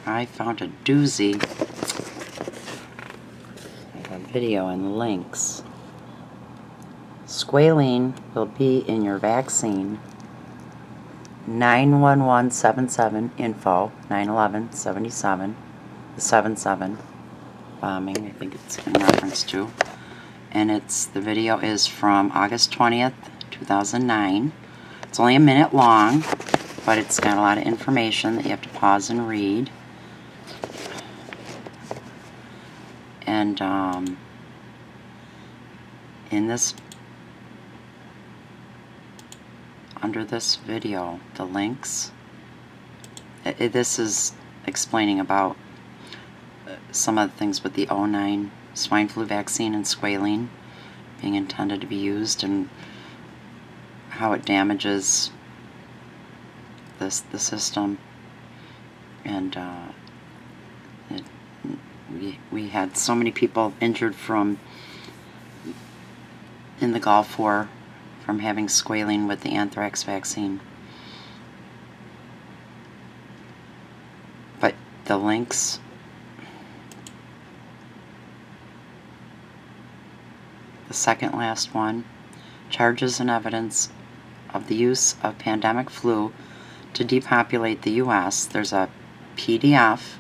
I found a doozy of a video and links. Squalene will be in your vaccine. 91177 info, 9/11/77, the 7/7 bombing, I think it's in reference to. And the video is from August 20th, 2009. It's only a minute long, but it's got a lot of information that you have to pause and read. And in this, under this video, the links, this is explaining about some of the things with the 09 swine flu vaccine and squalene being intended to be used, and how it damages the system. And we had so many people injured in the Gulf War from having squalene with the anthrax vaccine. But the links, the second last one, charges and evidence of the use of pandemic flu to depopulate the U.S. There's a PDF.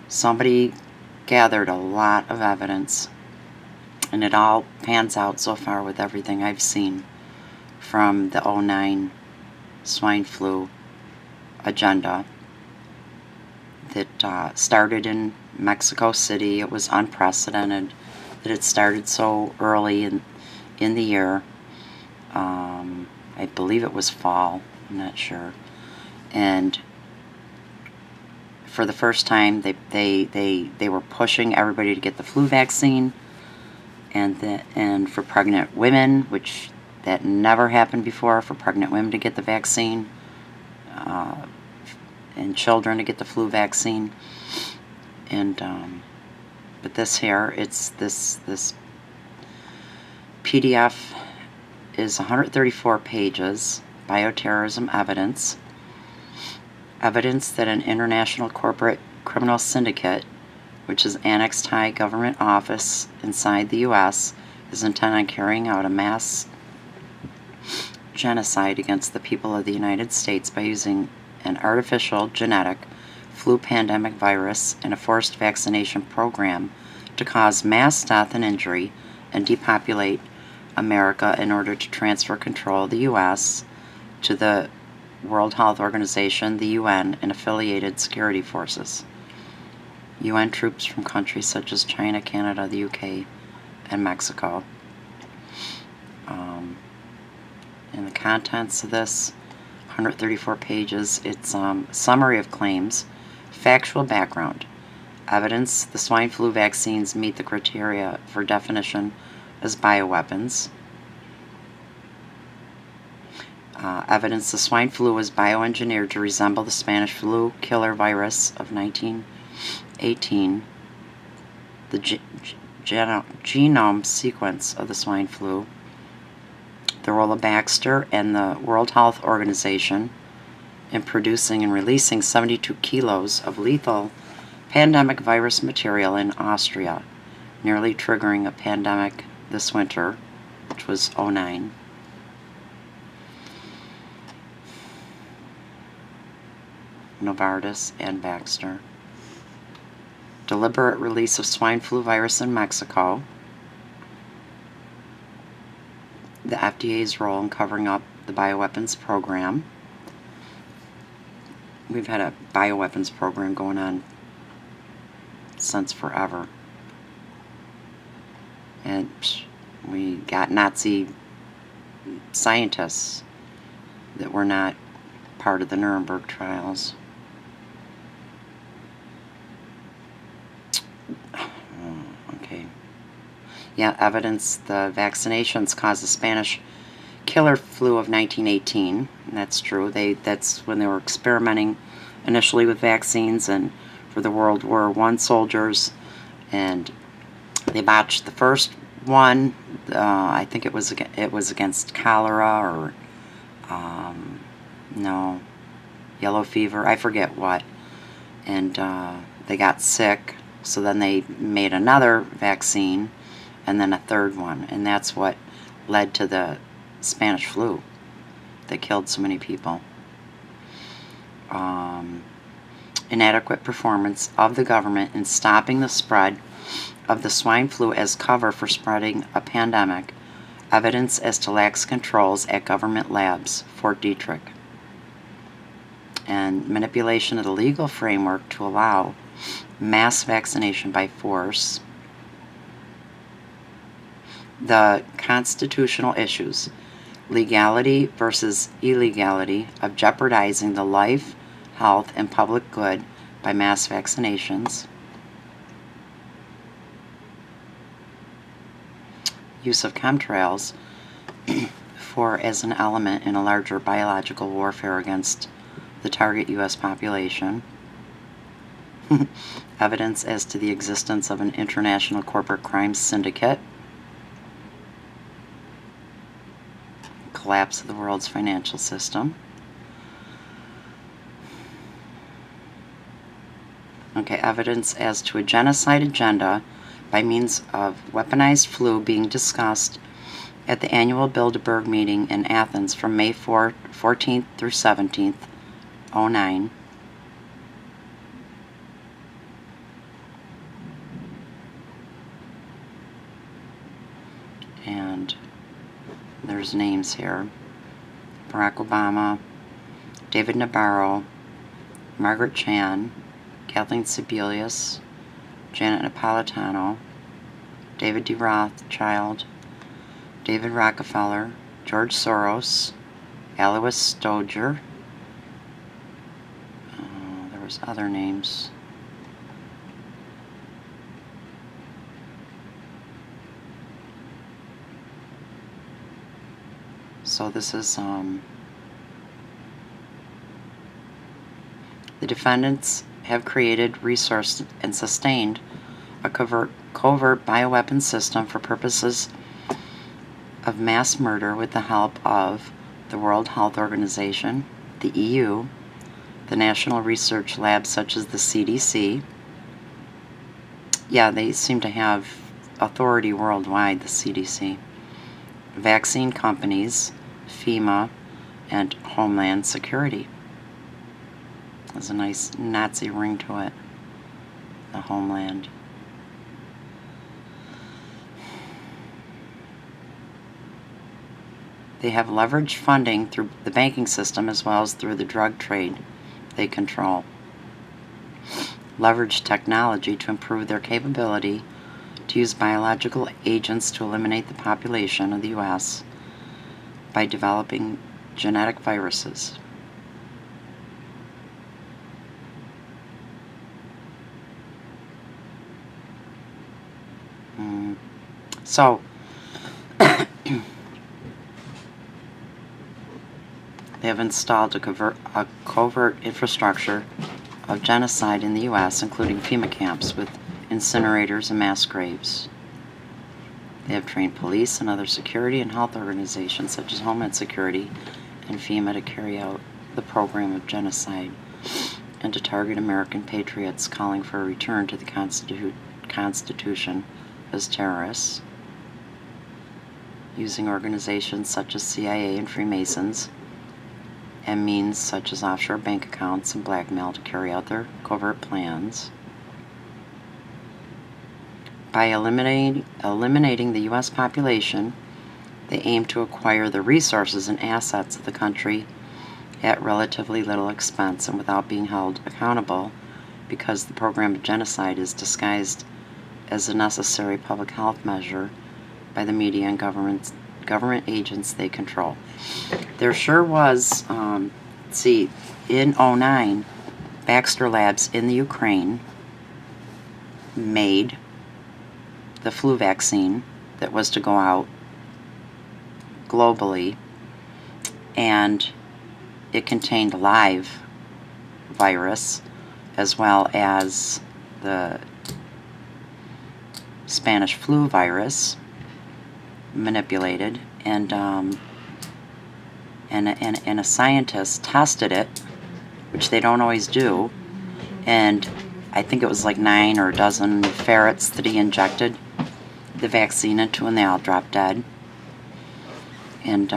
Somebody gathered a lot of evidence, and it all pans out so far with everything I've seen from the 09 swine flu agenda that started in Mexico City. It was unprecedented that it started so early in the year. I believe it was fall, I'm not sure. And for the first time, they were pushing everybody to get the flu vaccine, and for pregnant women, which that never happened before, for pregnant women to get the vaccine, and children to get the flu vaccine. And but this here, it's this PDF is 134 pages. Bioterrorism evidence. Evidence that an international corporate criminal syndicate, which is annexed high government office inside the U.S., is intent on carrying out a mass genocide against the people of the United States by using an artificial genetic flu pandemic virus and a forced vaccination program to cause mass death and injury and depopulate America in order to transfer control of the U.S. to the World Health Organization, the UN, and affiliated security forces. UN troops from countries such as China, Canada, the UK, and Mexico. In the contents of this, 134 pages, it's summary of claims, factual background, evidence the swine flu vaccines meet the criteria for definition as bioweapons, evidence the swine flu was bioengineered to resemble the Spanish flu killer virus of 1918, the genome sequence of the swine flu, the role of Baxter and the World Health Organization in producing and releasing 72 kilos of lethal pandemic virus material in Austria, nearly triggering a pandemic this winter, which was 09. Novartis and Baxter. Deliberate release of swine flu virus in Mexico. The FDA's role in covering up the bioweapons program. We've had a bioweapons program going on since forever. And we got Nazi scientists that were not part of the Nuremberg trials. Okay. Yeah, evidence the vaccinations caused the Spanish killer flu of 1918. And that's true. That's when they were experimenting initially with vaccines and for the World War I soldiers, and they botched the first one. I think it was against cholera or no, yellow fever. I forget what. and they got sick, so then they made another vaccine and then a third one, and that's what led to the Spanish flu that killed so many people. Inadequate performance of the government in stopping the spread of the swine flu as cover for spreading a pandemic. Evidence as to lax controls at government labs, Fort Detrick. And manipulation of the legal framework to allow mass vaccination by force. The constitutional issues, legality versus illegality of jeopardizing the life, health, and public good by mass vaccinations. Use of chemtrails as an element in a larger biological warfare against the target U.S. population. Evidence as to the existence of an international corporate crime syndicate. Collapse of the world's financial system. Okay, evidence as to a genocide agenda by means of weaponized flu being discussed at the annual Bilderberg meeting in Athens from May 14th through 17th, 2009. And there's names here. Barack Obama, David Nabarro, Margaret Chan, Kathleen Sebelius, Janet Napolitano, David D. Rothschild, David Rockefeller, George Soros, Alois Stoger. There was other names. So this is the defendants have created, resourced, and sustained a covert bioweapon system for purposes of mass murder with the help of the World Health Organization, the EU, the national research labs such as the CDC. Yeah, they seem to have authority worldwide, the CDC. Vaccine companies, FEMA, and Homeland Security. There's a nice Nazi ring to it, the Homeland. They have leveraged funding through the banking system as well as through the drug trade they control. Leverage technology to improve their capability to use biological agents to eliminate the population of the U.S. by developing genetic viruses. So, they have installed a covert infrastructure of genocide in the U.S., including FEMA camps with incinerators and mass graves. They have trained police and other security and health organizations such as Homeland Security and FEMA to carry out the program of genocide and to target American patriots calling for a return to the Constitution as terrorists, using organizations such as CIA and Freemasons and means such as offshore bank accounts and blackmail to carry out their covert plans. By eliminating the U.S. population, they aim to acquire the resources and assets of the country at relatively little expense and without being held accountable, because the program of genocide is disguised as a necessary public health measure by the media and government agents they control. There sure was, in 2009, Baxter Labs in the Ukraine made the flu vaccine that was to go out globally, and it contained live virus as well as the Spanish flu virus manipulated, and a scientist tested it, which they don't always do, and I think it was like 9 or a dozen ferrets that he injected the vaccine into, and they all dropped dead. And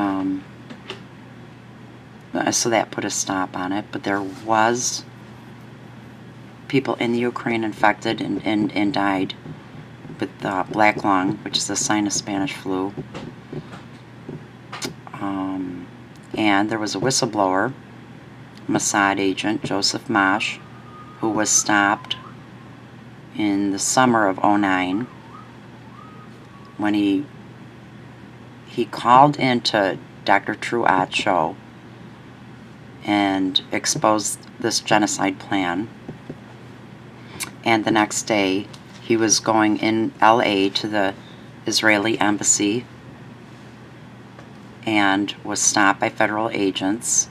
so that put a stop on it. But there was people in the Ukraine infected and died with black lung, which is a sign of Spanish flu. And there was a whistleblower, Mossad agent, Joseph Mash, who was stopped in the summer of '09 when he called into Dr. Truott's show and exposed this genocide plan. And the next day, he was going in LA to the Israeli embassy and was stopped by federal agents,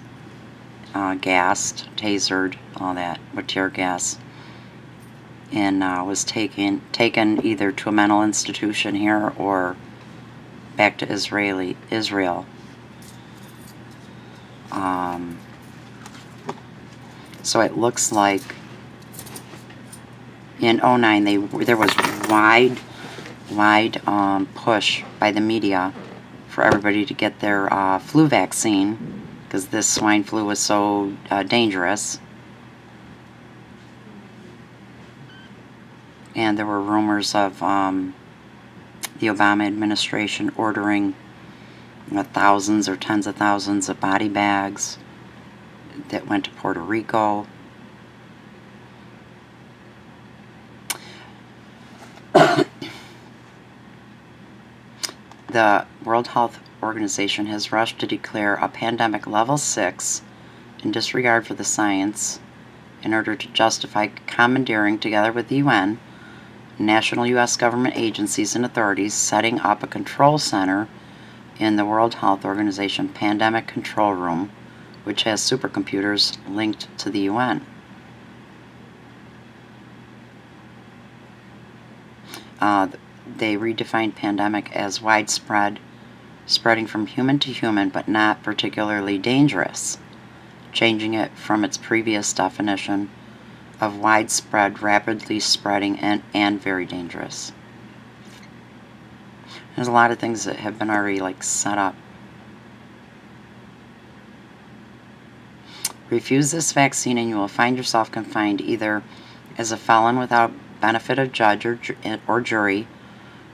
gassed, tasered, all that, with tear gas, and was taken either to a mental institution here or back to Israel. So it looks like in '09 there was wide push by the media for everybody to get their flu vaccine, because this swine flu was so dangerous. And there were rumors of the Obama administration ordering thousands or tens of thousands of body bags that went to Puerto Rico. The World Health Organization has rushed to declare a pandemic level 6 in disregard for the science in order to justify commandeering, together with the UN, national U.S. government agencies and authorities, setting up a control center in the World Health Organization Pandemic Control Room, which has supercomputers linked to the UN. They redefined pandemic as widespread, spreading from human to human, but not particularly dangerous, changing it from its previous definition of widespread, rapidly spreading, and very dangerous. There's a lot of things that have been already set up. Refuse this vaccine and you will find yourself confined either as a felon without benefit of judge or jury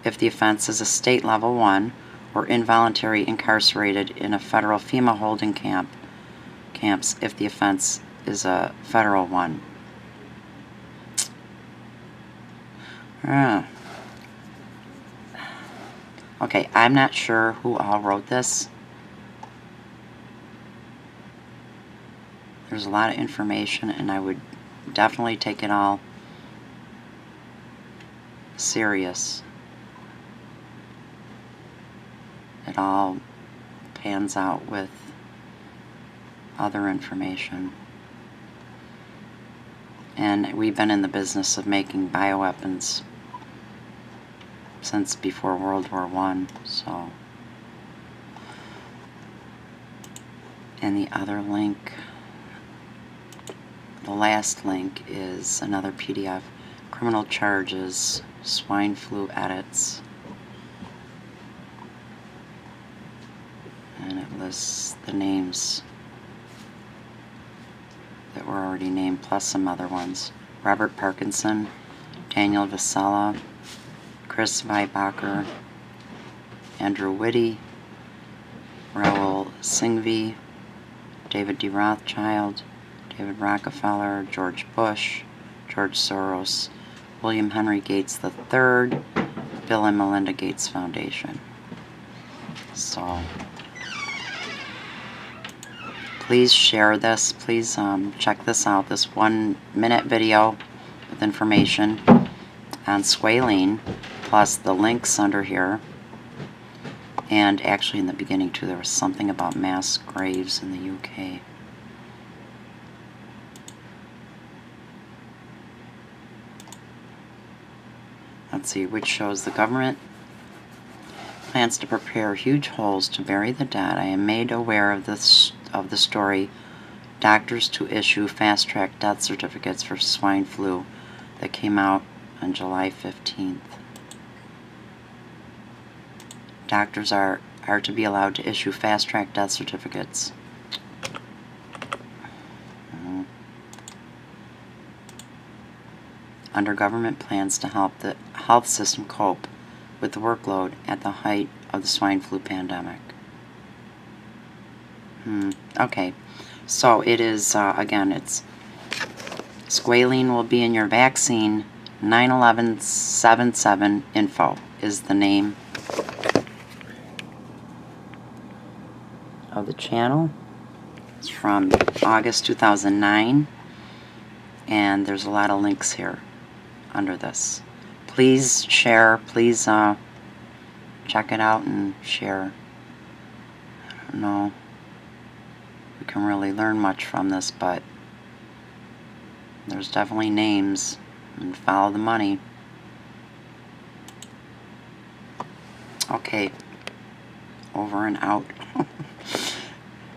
if the offense is a state level 1, or involuntary incarcerated in a federal FEMA holding camps if the offense is a federal one. Okay, I'm not sure who all wrote this. There's a lot of information, and I would definitely take it all serious. It all pans out with other information. And we've been in the business of making bioweapons since before World War I, so. And the other link, the last link, is another PDF, Criminal Charges, Swine Flu Edits. And it lists the names that were already named, plus some other ones. Robert Parkinson, Daniel Vasella, Chris Weibacher, Andrew Whitty, Raoul Singhvi, David D. Rothschild, David Rockefeller, George Bush, George Soros, William Henry Gates III, Bill and Melinda Gates Foundation. So please share this. Please check this out, this 1-minute video with information on squalene, plus the links under here. And actually in the beginning too, there was something about mass graves in the UK. Let's see, which shows the government plans to prepare huge holes to bury the dead. I am made aware of the story doctors to issue fast-track death certificates for swine flu that came out on July 15th. Doctors are to be allowed to issue fast-track death certificates. Under government plans to help the health system cope with the workload at the height of the swine flu pandemic. Okay, so it is, again, it's squalene will be in your vaccine. 9/11/77 info is the name of the channel. It's from August 2009, and there's a lot of links here under this. Please share, please check it out and share. I don't know we can really learn much from this, but there's definitely names, and follow the money. Okay, over and out.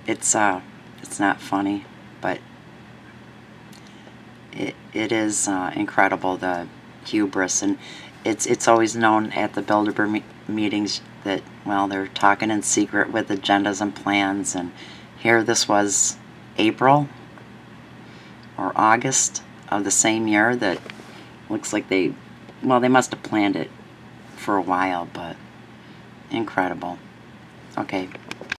It's not funny, but it is incredible, the hubris, and it's always known at the Bilderberg meetings that, well, they're talking in secret with agendas and plans, and here this was April or August of the same year that looks like they must have planned it for a while, but incredible. Okay.